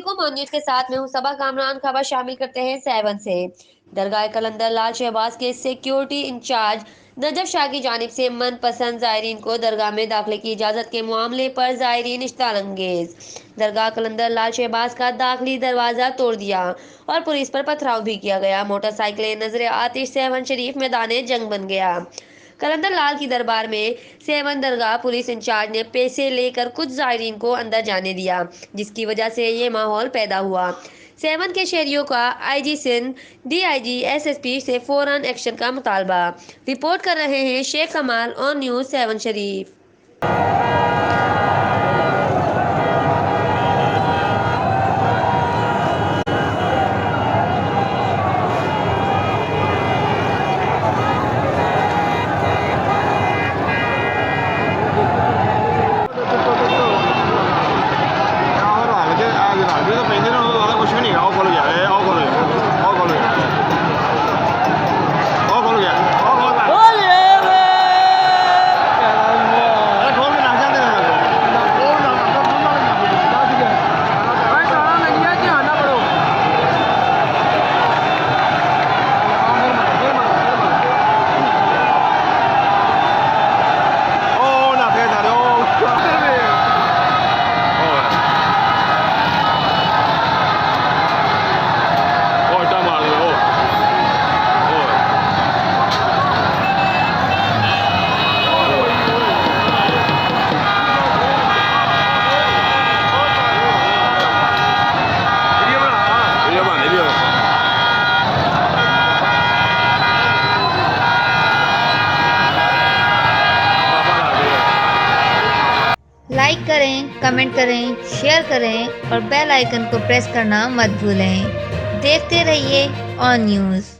वालेकुम। और न्यूज के साथ में हूँ सबा कामरान। खबर शामिल करते हैं 7 से। दरगाह कलंदर लाल शहबाज के सिक्योरिटी इंचार्ज नजफ शाह की जानिब से मनपसंद जायरीन को दरगाह में दाखिले की इजाज़त के मामले पर जायरीन इश्तारंगेज। दरगाह कलंदर लाल शहबाज का दाखिली दरवाज़ा तोड़ दिया और पुलिस पर पथराव भी किया गया। मोटरसाइकिलें नजर आतिश सेवन शरीफ मैदान जंग बन गया। कलंदर लाल की दरबार में सेवन दरगाह पुलिस इंचार्ज ने पैसे लेकर कुछ जायरीन को अंदर जाने दिया, जिसकी वजह से ये माहौल पैदा हुआ। सेवन के शहरियों का आईजी सिंध, डीआईजी, एसएसपी से फौरन एक्शन का मुतालबा। रिपोर्ट कर रहे हैं शेख कमाल ऑन न्यूज़ 7 शरीफ। लाइक करें, कमेंट करें, शेयर करें और बेल आइकन को प्रेस करना मत भूलें। देखते रहिए ऑन न्यूज़।